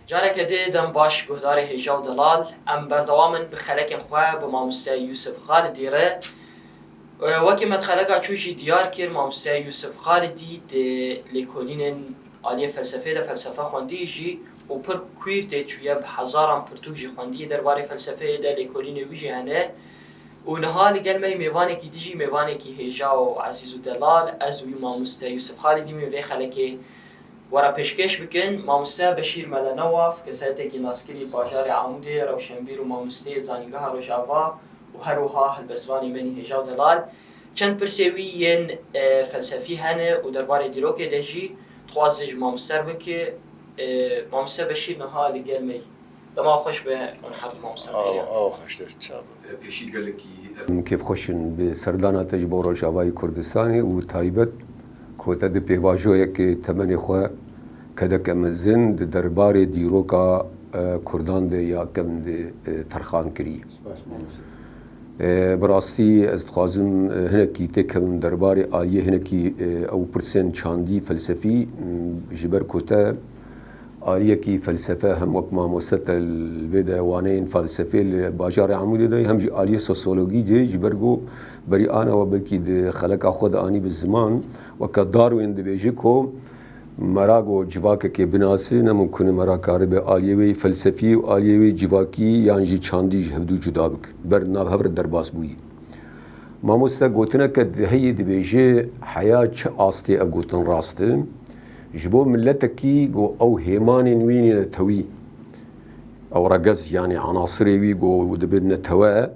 جارك دي دم باش گهداری هیجا و دلال ام بردوامن بخلق خواه بمامسته یوسف خالدی ره وکی مدخلقا چوشی دیار کر مامسته یوسف خالدی ده لیکولین آلیه فلسفه ده فلسفه خوندی جی و پر کویر ده چویه بحزارم پرتوک جی خوندی درباره فلسفه ده لیکولین ویجی هنه و نها لگل می میوانه کی دیجی میوانه کی هیجا و عزیز و دلال از وی مامسته یوسف خالدی میوه خلقه ورا پیشکش بکن مامسته بشیر ملا نواف کسایتی که ناسکری باجار عمودی روشنبیر و مامسته زانیگاه روشاوا و هر وها هلبسوانی منی هجا دلال چند پرسیویین فلسفی هنه و درباره دیروک دجی توازج مامسته بکه مامسته بشیر نها لگل می دما خوش به اون حد مامسته خوش داشت صاحب پیشی گلکی كيف خشن بسردانا تجبور روجاواي كردستاني وتايبت كوتا دي بيواجويك تمني خوا كدك مزن دي درباري ديروكا كردان دي يا كم دي ترخان كري براستي از تخازم هنكي تكم درباري آلية هنكي او برسن چاندي فلسفي جبر كوتا آلية كي فلسفة هم وقت ما موسط البدا وانين فلسفة الباجار عمودي ده هم جي آلية سوسيولوجي دي جبرجو بري أنا وبلكي دي خلق أخذ آني بالزمان وكداروين دي بيجيكو مراغو جواكا كي بناسي نممكن مراغ كاربة آلية فلسفي وآلية جواكي يعني جي چاندي جهدو جدابك برنا هفر درباس بوي ما موسط قوتنا كد هي دي بيجي حياة آستي أقوتن راستن جبو ملتكي جو او هيمان ويني نتوي او رقز يعني عناصري وي جو دبن نتوا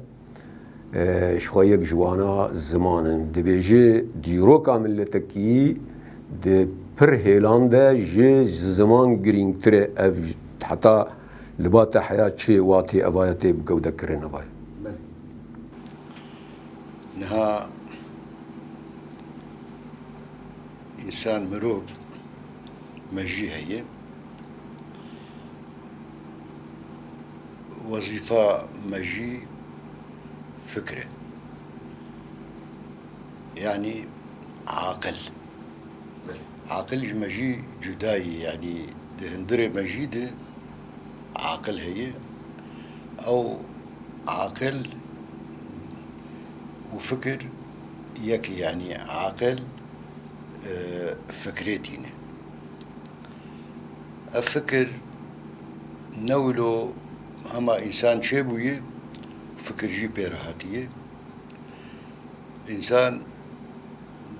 شويه جوانا زمان دبيجي ديروكا ملتكي د پر هيلاندا جي زمان جرينتر اف حتى لبات حياه شي واتي افايتي بجوده كرنواي نها انسان مروف مجي هي وظيفة مجي فكرة يعني عاقل مجي جداي يعني دهندري مجيدة عاقل هي أو عاقل وفكر يكي يعني عاقل فكرتينه الفكر نولو هما إنسان شابوية فكر جي بيرهاتية إنسان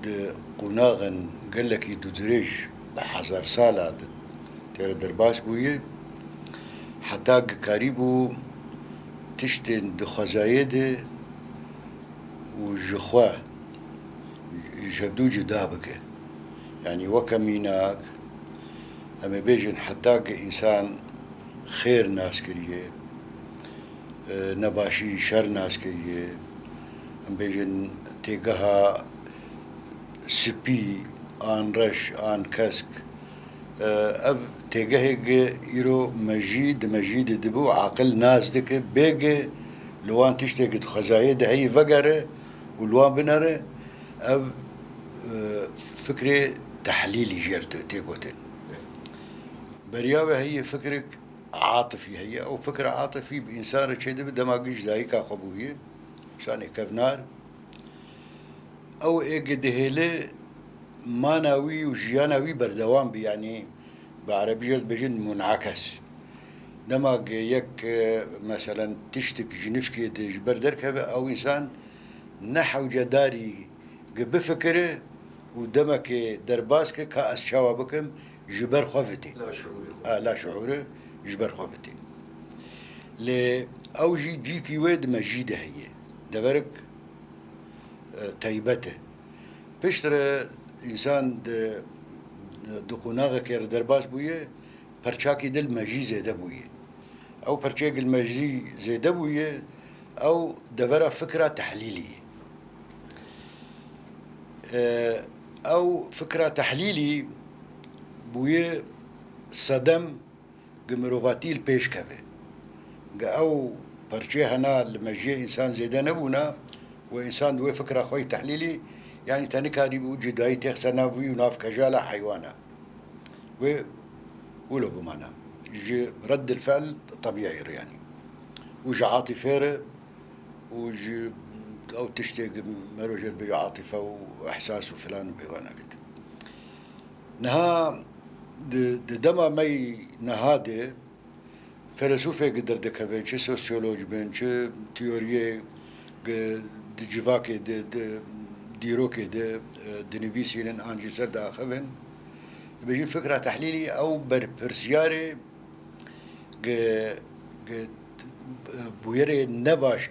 ده قناغن قالك يدودريج بحزار سالة تيرا درباس بوية حتى قريبو تشتن ده خزايده وجخواه جفدو جدابك يعني وكميناك أما بيجن حتى إنسان خير ناس كريه نباشي شر ناس كريه أما بيجن تيجها سبي آن رش آن كسك أب تيجه يرو مجيد دبو عقل ناس دك بيجي لوان تشتكي خزايد هي فقرة ولوان بنره أب فكرة تحليلي جرته تيجوتن برياوة هي فكرة عاطفي هي أو فكرة عاطفي بإنسان شيء دماغي جداي كخبوية إنسان كفنار أو إجدهله ما ناوي وجياناوي بردوام يعني بعربية بيجن منعكس دماغ يك مثلا تشتك جنفكي تجبر دركبه أو إنسان نحو جداري بفكره ودمك درباسك كأس شوابكم جبر خفتي لا شعوري جبر خفتي لأوجي جيكي ويد مجيدة هي دبرك تايبته بشتر إنسان دقناغ كير درباس بويه پرچاكي دل مجي زيده بويه أو پرچاك المجي زيده بويه أو دبرة فكرة تحليلية أو فكرة تحليلي بويه صدم جمروفاتيل پیش كفه أو پرچه هنا المجي إنسان زيده نبونا وإنسان دوي فكرة خوي تحليلي يعني تاني كاري بوجد هاي تخسنا في وناف كجالة حيوانا ولو بمعنى جي رد الفعل طبيعي يعني وجي عاطفة وجي أو تشتاق مروجر بجي عاطفة وإحساس وفلان بيوانا قد نها دما مي نهاده فلسفه قدر دكافين چه سوسيولوج بين چه تيوريه دي جواكي دي ديروكي دي نفيسيلن انجي سرد اخفن بيجي فكره تحليلي او برسياري بويري نباش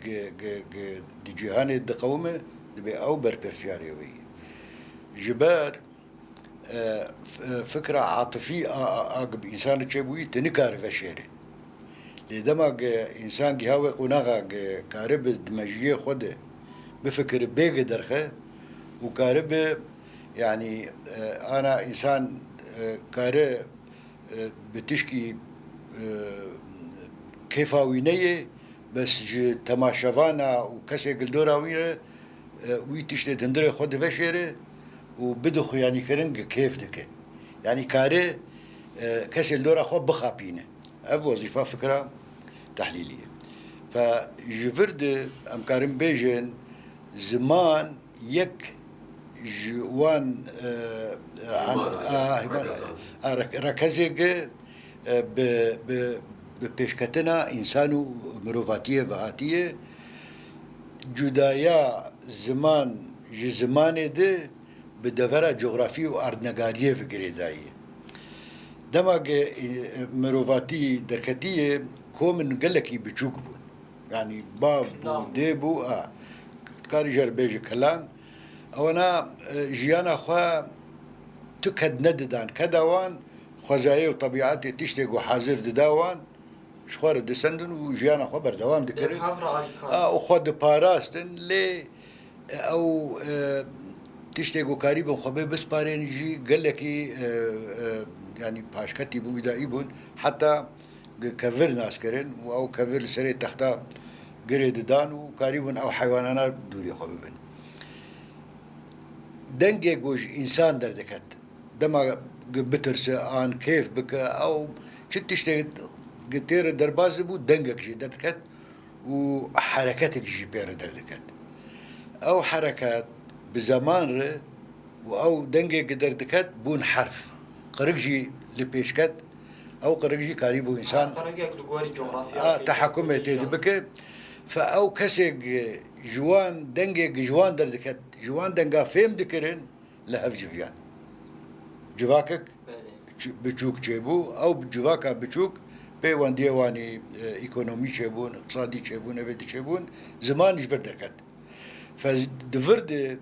دي جهاني دقومه دبي او برسياري وي جبار فكرة عاطفية أقب إنسان تشبوي تنكار فشيري لدما إنسان جهاوي قناغا كارب دمجية خده بفكر بيج درخه وكارب يعني أنا إنسان كاره بتشكي كيفاوينية بس جي تماشافانا وكسي قلدورا ويره ويتشتي تندري خده فشيري وبدخو يعني كرنج كيف دكه يعني كاره كسر دورة خو بخابينه أب وظيفة فكرة تحليلية فجفرد أم كارم بيجن زمان يك جوان عن ركزيك ببيشكتنا إنسانو مروفاتية وهاتية جدايا زمان زمان ده بدفرة جغرافي وأردنقارية في قريداية دماغ مروفاتي دركتية كومن قلكي بجوك بون يعني باب ديبو كاري جربيجي كلان او انا جيانا خوا تكد نددان كداوان خزايا وطبيعاتي تشتق وحاضر دداوان شخوار دسندن وجيانا خوا بردوام دكري وخود باراستن لي او تشتغل قريبا خبي بس بارين جي قال لك يعني باشكتي بو بدايبون حتى كفر ناس كرين او كفر سري تختا قريد دان وقريبا او حيوانات دوري خبيبن دنجي جوج انسان دردكت دما بترس ان كيف بك او شت تشتغل قتير درباز بو دنجك جي دردكت وحركاتك جي بير دردكت او حركات بزمان ره او دنجي قدر دكت بون حرف قرقجي لبيشكت او قرقجي قريبو انسان قرقجي لغوري جغرافيا تحكم تدبك فاو كسق جوان دنجي جوان در دكت جوان دنجا فهم دكرن لهف جفيان جواكك بچوك جيبو او جواكا بچوك بيوان ديواني ايكونومي جيبون اقتصادي جيبون افيدي جيبون زمان جبر دركت فدفرد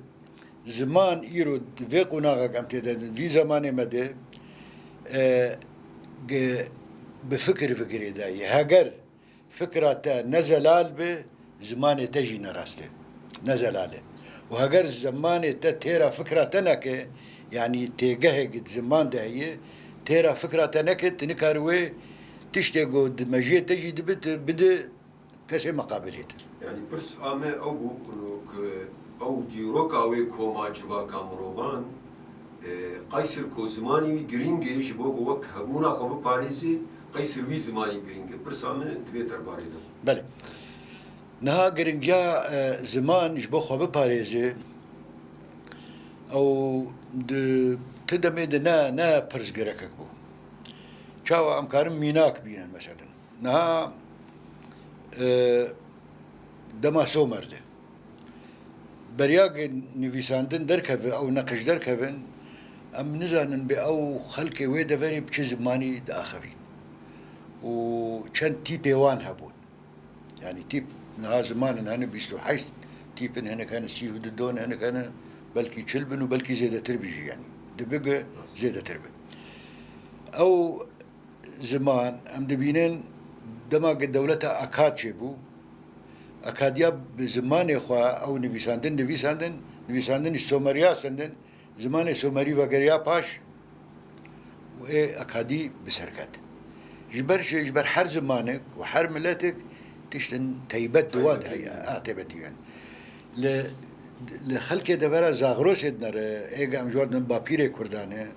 زمان إيرو في قناغك أم تدن في زمان مدى بفكر فكري داي هاجر فكرة نزلال به زمان تجي نراسته نزلاله وهاجر زمان تيرا فكرة تنك يعني تيجه قد زمان ده هي تيرا فكرة تنك تنكروي تشتغو مجيء تجي بده كسي مقابلته يعني برس آمه أو بو او دیروک اوی کوما جوا کامروان قیصر کو زمانی گرینگی جبو وک همونا خو پاریزی قیصر وی زمانی گرینگی پرسامه دوی درباره ده بله نها گرینگیا زمان جبو خو پاریزی او د تدمه ده نه پرز گرکک بو چاو امکارم میناک بینن مثلا نها دما سومرده برياق نفيساندن دركفن او نقش دركفن ام نزانن باو خلقي ويدا فري بچ زماني داخفين و كان تيبي وان هبون يعني تيب نها زمان هنا بيستو حيث تيبن هنا كان سيهو دون هنا كان بلكي تشلبن وبلكي زيادة تربيجي يعني دبقى زيادة تربي او زمان ام دبينين دماغ الدولة اكاد شبو أكاديا بزمان إخوة أو نفيساندن السومريا سندن زمان السومري وغيريا باش وأكادي بسركات جبر حر زمانك وحر ملاتك تشتن تيبت دواد هي تيبت يعني لخلق دبرا زاغروس ادنر ايغا امجوردن بابيري كردانه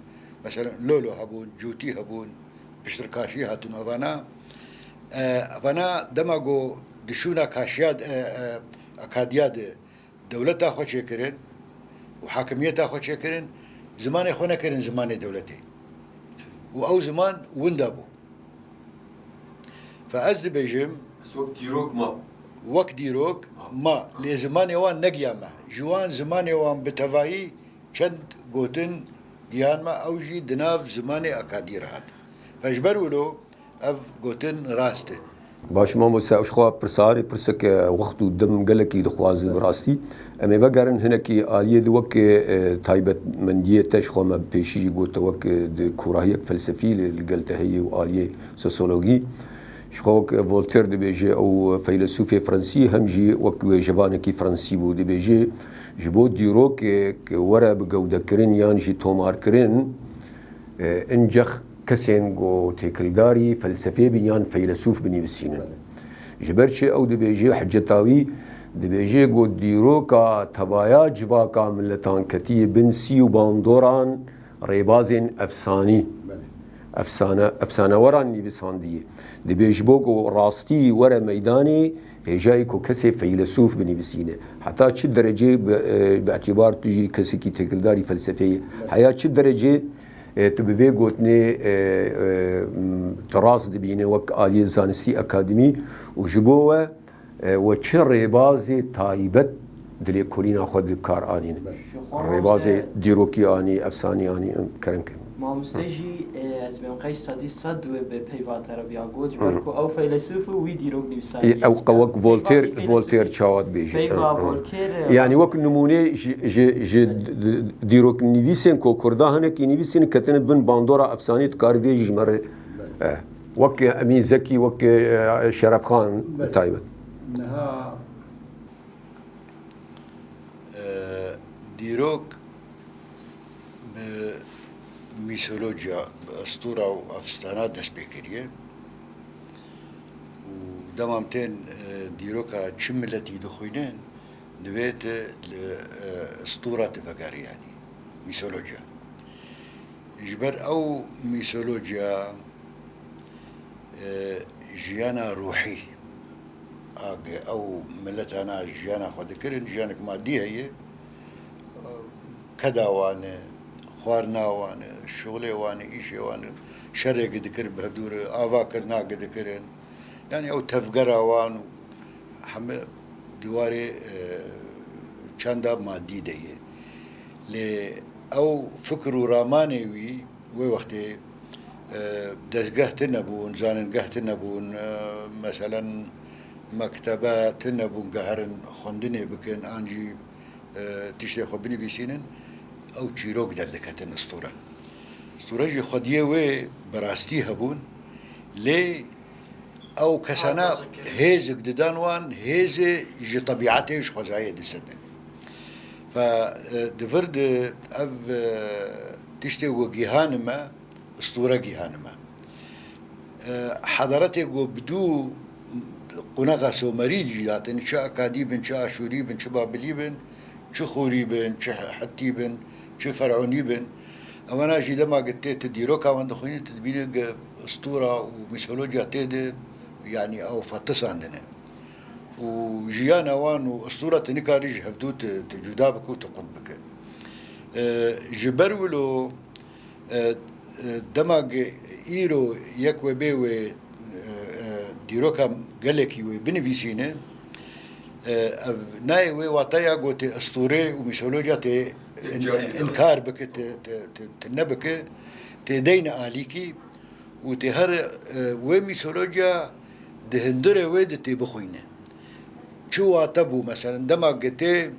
مثلا لولو هبون جوتي هبون پشتر کاشی هاتون أفانا دماغو دشونا كاشياد أكادياد دولة أخو شكرين وحاكمية أخو شكرين زمان أخونا كرين زمان دولتي وأو زمان وندابو فأز بيجم وقت ديروك ما لزمان يوان نجيا ما جوان زمان يوان بتفاعي چند قوتن يان ما أوجي دناف زمان أكادير هات فجبروا له أف قوتن راسته باش ما مساوش خوا برساري برسك وقت دم قالك يدخواز براسي اما بقرن هناك آلية دوك تايبت من ديتش خوا ما بيشي قلت وك كراهية فلسفي اللي قلتها هي وآلية سوسيولوجي شخوك فولتير دي بيجي او فيلسوف فرنسي همجي وك جوانكي فرنسي بو دي بيجي جبو ديروك ورا بقودة كرين يانجي تومار كرين انجخ كسين جو تيكلداري فلسفي بيان فيلسوف بنيفسينن جبرشي او دبيجي حجتاوي دبيجي جو ديروكا تبايا جواكا ملتان كتي بنسي وباندوران ريبازين افساني افسانه ورا نيفسانديه دبيجبو جو راستي ورا ميداني هجايكو كسي فيلسوف بنيفسينه حتى شي درجه باعتبار تجي كسي كي تيكلداري فلسفيه حياه شي درجه تبي قوتني تراس دبيني وك آلية زانستي أكاديمي وجبوه وشي ريبازي تايبت دلي كورينا خود بكار آنين ريبازي ديروكي آني أفساني آني كرنكن ما مستجي از بين قيس صدي صد وبيفات ربيع قود جبركو أو فيلسوف ويديروك نفساني أو قوك فولتير شاوات بيجي يعني وك نموني ج ديروك نيفيسين كو كردا هناك نيفيسين كتن بن باندورا أفساني تكارفي جمر وك أمين زكي وك شرف خان تايبت نها ديروك ميثولوجيا بأسطورة وأفستانات دست بكريه ودمامتين ديروكا تشملتي دخوينين دويت لأسطورة تفكاري يعني ميثولوجيا يجبر أو ميثولوجيا جيانا روحي أو ملتنا جيانا خود كرن جيانك مادية هي كدا وانه خوارنا وانه شغله وانه إيشي وانه شرق ذكر بهدور آوا كرنا ذكرن يعني أو تفجر وانه هم دواري چندا مادي ده ل أو فكر راماني وي وقت دزگه تنبون زانن گه تنبون مثلا مكتبات تنبون قهرن خندني بكن أنجي تشتي خبني بيسينن أو تشيروك دردكتن أسطورة جي خديه وي براستي هبون لي أو كسانا هيزك ددانوان هيز جي طبيعته وش خزايا دي سنة فدفرد أف تشتي وجيهانما أسطورة جيهانما حضرتك وبدو قناغا سومري جياتن شا أكاديبن شا أشوريبن شا بابليبن شا خوريبن شا حتيبن شا فرعونيبن أما أنا جي لما قلت تديروكا وان دخوني تدبيني أسطورة وميثولوجيا تيدي يعني أو فتس عندنا وجيانا وان وأسطورة نكاريج هفدو تجدابك وتقطبك جبرولو دماغ إيرو يكوي بيوي ديروكا قالكي وبنفيسينه ناي واتايا قوتي أسطوري وميثولوجيا تي إنكار بك تنبك تدين آليكي وتهر وميثولوجيا دهندره ويدتي بخوينه شو واتبو مثلا دماغ قتي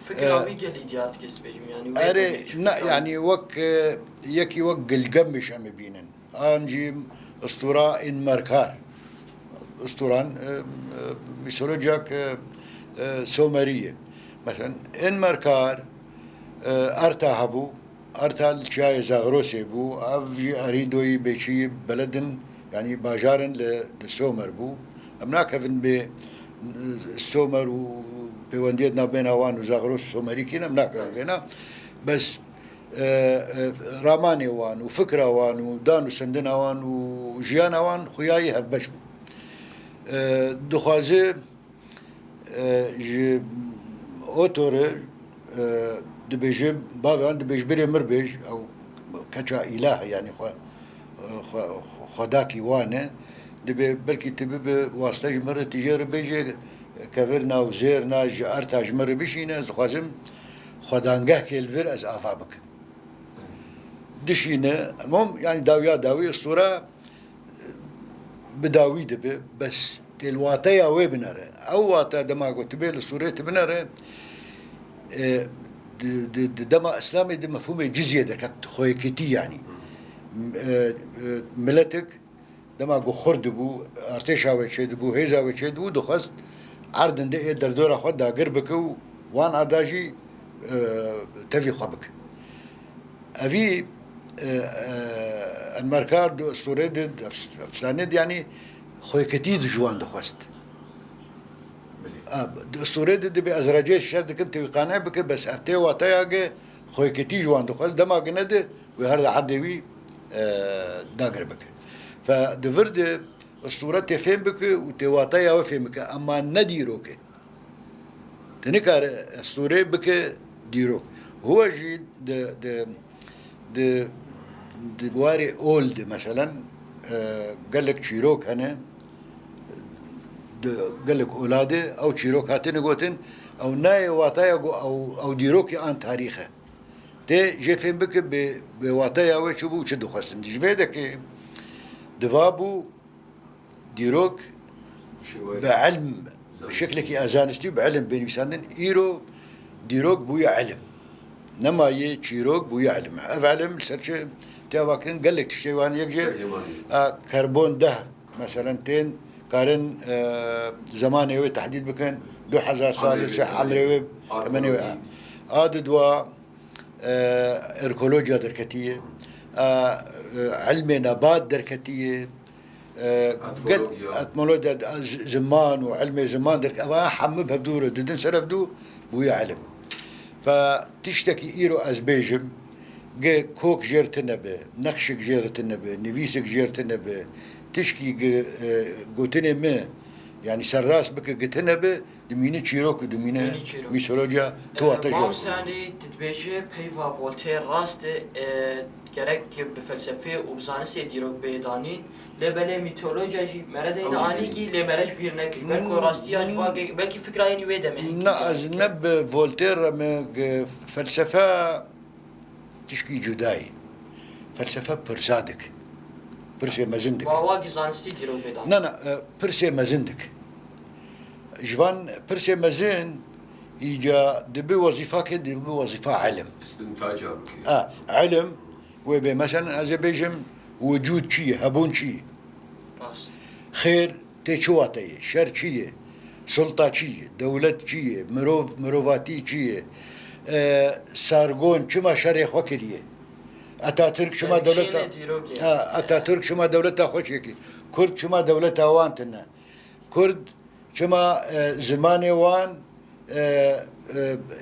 فكرة بيجي ديارتك اسبيجم يعني أري يعني وك يكي وك الجمش أم بينن أنجي أسطورة إن ماركار أسطوران ميثولوجياك سومرية مثلا إن ماركار أرتا هبو أرتا الشاي زغروسي بو أفجي أريدوي بشي بلدن يعني باجارن للسومر بو أمناك فين ب السومر و بيوانديتنا بين هوان وزغروس سومري كنا مناك هنا بس راماني وان وفكرة وان ودان وسندنا وان وجيانا وان خياي هبشو دخوازي جي اوتور دبيجي بابا دبيج بري مربيج او كجا اله يعني خداكي وانه دبي بلكي تبي بواسطه مره تجار بيجي كفرنا وزيرنا جارتا جمر بشينا زخازم خدانگه كيلفر از افابك دشينا المهم يعني داوي الصوره بداوي دبي بس الواتيا ويبنره او واتا دما قلت بي الصوره تبنره دما اسلامي دم مفهوم جزيه دكت خويكتي يعني ملتك دما قو خرد بو ارتشا وشيد بو هيزا وشيد بو دخست عردن دي دردورا خود دا قربك وان عرداجي تفي خبك افي المركار دو استوريد افساند يعني خويكتي جوان دخست استوريد دي بازراجي الشرد كنت قانع بك بس افتي واتايا خويكتي جوان دخست دما قند وهذا عردوي دا قربك فدفرد الصورة تفهم بك وتواتايا وفهمك أما نديروك تنكر الصورة بك ديروك هو جي د بواري اولد مثلا قال لك شيروك هنا قال لك أولاده أو شيروك هاتين قوتين أو ناي واتايا أو ديروك عن تاريخه تي جي فهم بك بواتايا وشبو شدو خاصم دي جفيدك دفابو ديروك بعلم بشكلك أزانستي بعلم بين يساندن إيرو ديروك بويا علم نما يشيروك بويا علم أفعلم سرش تواكن قال لك تشتوان يكجي كربون ده مثلا تين كارن زمانه تحديد بكن 2000 سال عمره 8 هذا دوا إركولوجيا دركتية علم نبات دركتية أتمولوجيا زمان وعلم زمان درك أما حمبها بدوره ددن سرف دو بويا علم فتشتكي إيرو أزبيجم جي كوك جيرتنا به نقشك جيرتنا به نفيسك جيرتنا به تشكي قوتنا ما يعني سراس بك قتنا به دمينة تشيروك ودمينة ميثولوجيا تو تجربة. مامساني تتبيجي بيفا فولتير راست gerek بفلسفه وبزانسي ديروك بيدانين لبلا ميثولوجيا جي مردين انيكي لمرج بير نكي بركو راستي اج باقي فكره اني ويدا لا اذنب فولتير فلسفه تشكي جداي فلسفه برزادك برسي مازندك واواقي زانستي ديروك بيدان لا برسي مازندك جوان برسي مازن يجا دبي وظيفه كده دبي وظيفه علم استنتاج علم وبي مثلا أذربيجان وجود شيء هبون شيء خير تشواتي شر شيء سلطة شيء دولة شيء مروفاتي شيء سارغون شما شريخ وكريه أتاتورك شما دولة أتاتورك شما دولة خوشيكي كرد شما دولة وانتنا كرد شما زماني وان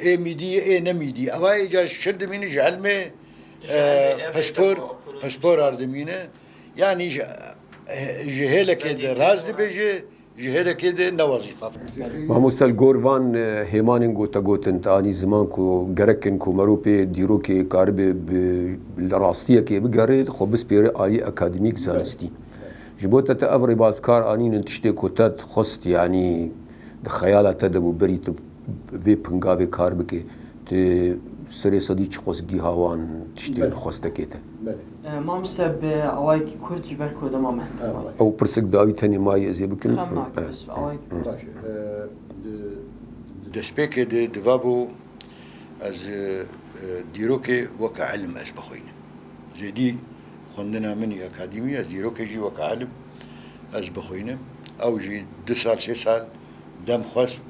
اي ميدي اي نميدي أواي جا شرد مني علمي باسبور اردمينه يعني جهله كده راز بيجي جهله كده نوظيفه ما مسل غورفان هيمانين غوتا غوتن تاني زمان كو غركن كو مروبي ديروكي قارب بالراستيه كي بغاريد خبس بير اي اكاديميك زانستي جبوتا تافري باسكار اني نتشتي كوتات خست يعني خيالات تدبو بريت في بنغافي كاربكي سري صديق قصدي هوان تشتغل خستكيته ما مستب أوايك كرد جبل كودا ما مهتم أو برسك داوي تاني ما يزي بكن خماك بس أوايك دسبيك دفابو از ديروكي وكا علم از بخوين زي دي خندنا مني أكاديمية ديروكي جي وكا علم از بخوين أو جي 2 سال 3 سال دم خست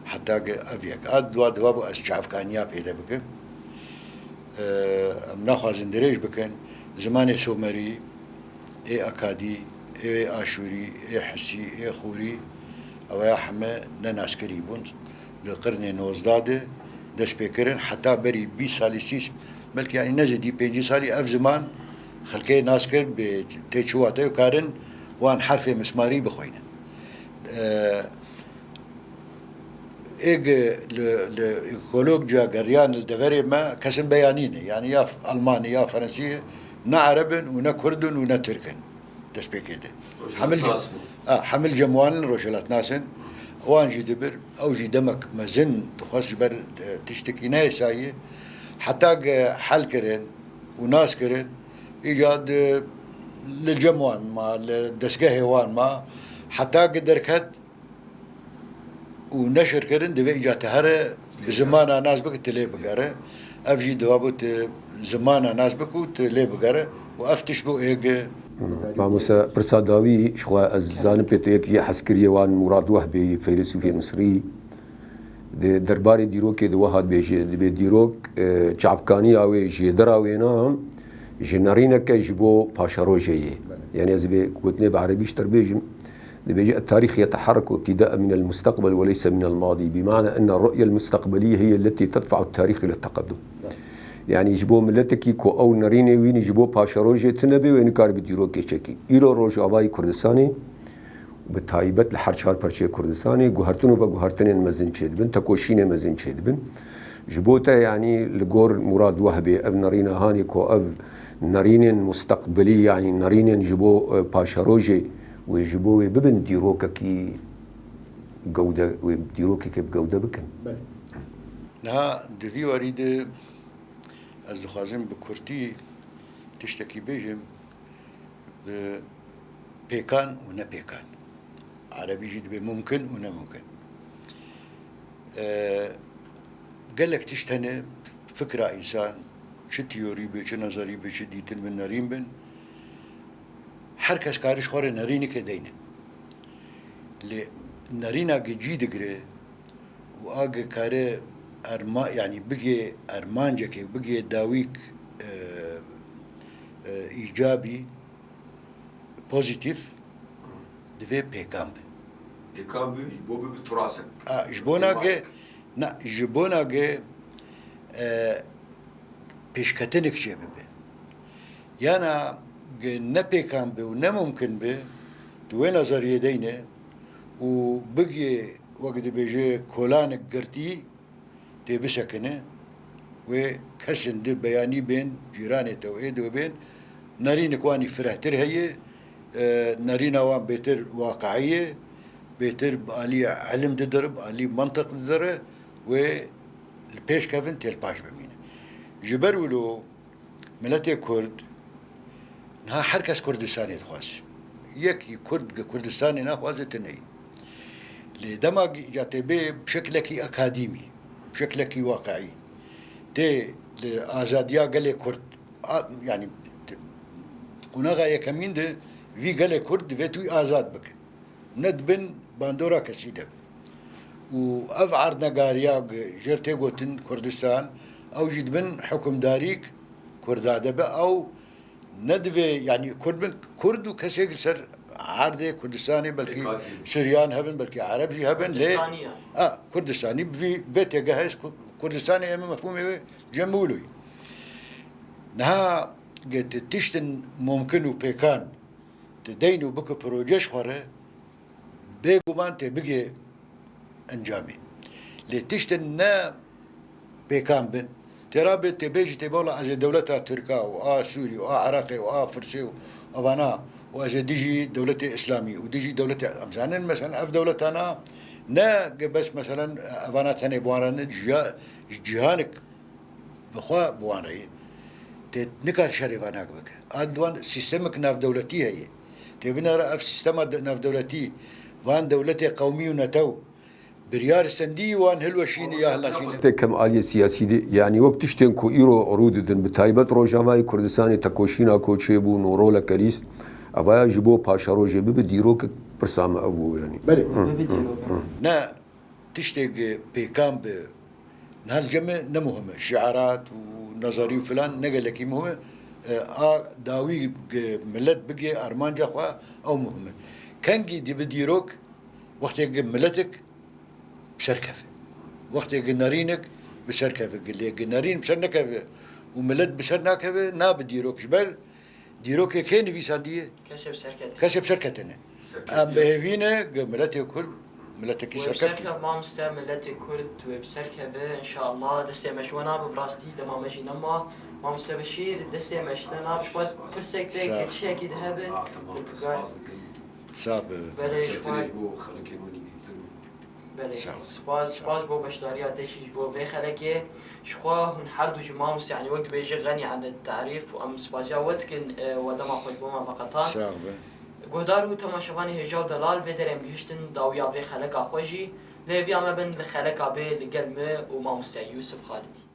حتى أبيك أدوا دوابو أسجعف كانيا بيدا بكن مناخوا زندريج بكن زمان سومري إيه أكادي إيه آشوري إيه حسي إيه خوري أو يا حما ناس كريبون للقرن نوزداده دەست پێکردن حتا بەری 20 ساڵی سیس بەلکە ینی نەزیدی 5 ساڵی ئەف زمان خەڵکەی ناس کرد بێ تێچواتە و کارن وان حرفێ مسماری بخۆینن ئێگ لە ئیکۆلۆگ جاگەریان دەڤەرێ مە کەسن بەیانینە یعنی یا ئەڵمانی یا فەرەنسیە نە عەرەبن و نە کوردن و نە ترکن دەست پێکێدە حمل جەموانن ڕۆژهەڵات ناسن وانجی دەبر ئەوژی دەمەک مەزن دخواست بەر تشتێکی نایساییە حتا حەل کردن و ناس کردن ئیجاد لە جەموانما لە دەستگە هێوانما حتا دەرکەت و نەشرکردن دەبێ ئیجاتە هەرە زمانە ناز بکە لێ بگەرە ئەفژی دوا بوت زمانە ناز بکوت لێ بگەرە و ئەفتش بۆ ئێگە مامۆستا پرسا داوی شخوا ئەز زانم پێت یەکی حەزکردیەوان موراد وەهبێ فەیلسوفی مسری دەربارەی دیرۆکێ دەوە هات بێژێ دەبێت دیرۆک چاافکانی ئاوێ ژێدەراوێنە ژنەڕینەکە ji بۆ پاشەڕۆژەیە يعني از كوتني بعربيش تربيجم بيجي التاريخ يتحرك ابتداء من المستقبل وليس من الماضي بمعنى أن الرؤية المستقبلية هي التي تدفع التاريخ إلى التقدم يعني يجبو ملتكي كو أو نريني وين يجبو باشروجي تنبي وين كار بديرو كيشكي إيرو روجاواي كردستاني بتايبت لحرشار برشي كردستاني جوهرتون وجوهرتين مزن شد بن تكوشين مزن شد بن جبوتا يعني لجور مراد وهبي أف نرينا هاني كو أف نرين مستقبلي يعني نرين جبو باشروجي ويجبو ببن ديروكا كي جودة وديروكا كي بجودة بكن. نها دفي وريد از خوازم بكورتي تشتكي بيجم بيكان ونا بيكان عربي جد بممكن ونا ممكن قال لك تشتهني فكرة إنسان شو تيوري بي شو نظري بي شو ديتن من نرين بن هركس كارش خور نريني كدينه لي نرينا جديد غري واجي كاره ارما يعني بقي ارمانجك بقي داويك ايجابي بوزيتيف دفي بيكامب بو بتراسك جبوناجي نا جبوناجي بيشكتنك شباب يانا نپیکان به و نممکن به دوی نظریه دینه و بگی وقت بیجه کلانک گرتی تی بسکنه و کسن ده بیانی بین جیران توعید و بین نرین کوانی فرحتر هیه نرین آوان بهتر واقعیه بهتر علی علم درب علی منطق درب و البيش كافن تل باش بمينه جبر ولو ملتي كرد ها حركة كردستاني تخواس يكي كردستاني ناخواز تنهي لدماغ جاتبه بشكلك أكاديمي بشكلك واقعي تي لآزادية قال كرد يعني قناغا يكمين ده في قال كرد فيتوي آزاد بك ندبن باندورا كسيدة وأفعر نقاريا جرتي قوتن كردستان أو جدبن حكم داريك كردادة أو ندوي يعني كرد وكسيق سر عارضة كردستاني بلكي سريان هبن بلكي عربي هبن كردستانية كردستاني في بيت جاهز كردستاني أما مفهومي جمولوي نها قد تشتن ممكن وبيكان تدينو بك بروجيش خورة بيجو مان تبقي انجامي اللي تشتن نا بيكان بن ترابط تبيجي تبولا از دولتها تركا سوري عراقي فرسي وافانا واز ديجي دولة اسلامي وديجي دولة امزانن مثلا اف دولتنا نا بس مثلا افانا ثاني بوارن جهانك بخوا بواني تنكر شريفانك بك ادوان سيستمك ناف دولتي هي تبينا اف سيستم ناف دولتي وان دولتي قومي ونتو بريار سندي وان هلوشين يا هلا شين كم آلية سياسية دي يعني وقت تشتين كو إيرو عروض دن بتايبت روجاواي كردستاني تكوشينا كوتشيبو نورولا كاليس أفايا جبو باشا روجي ببديروك برسام أبو يعني بلي نا تشتيق بيكام ب نهال جمع نمهم شعارات ونظري وفلان نقل لك مهم داوي ملت بقي أرمان جاخوا أو مهم كان دي بديروك وقت ملتك بسركفة وقت نارينك بسر كافي قال لي جنارين بسر نكافي وملت بسر نكافي ناب ديروك جبل ديروك كين في سانديه كسب سركتنا ام بهفينا ملتي كل ملتي سركت وبسركة ما مستا ملتي كرد وبسركة ان شاء الله دستي مشونا ببراستي دما مجي نما ما مستا بشير دستي مشتنا بشوات كرسك تك شاكي ذهبت صعب بله سپاس بو بشتاريات دشيش بو في خلقه شخوا هن حردو جماعة يعني وقت بيجي غني عن التعريف وام سپاسيا وتكن ودما خوش بوما فقطان صعب گهدار و تماشاوانی هجاو دلال و درم گشتن داویا في خلقه خوشی لویا ما بن لخلقه به لگلمه و ما مستعد یوسف خالدی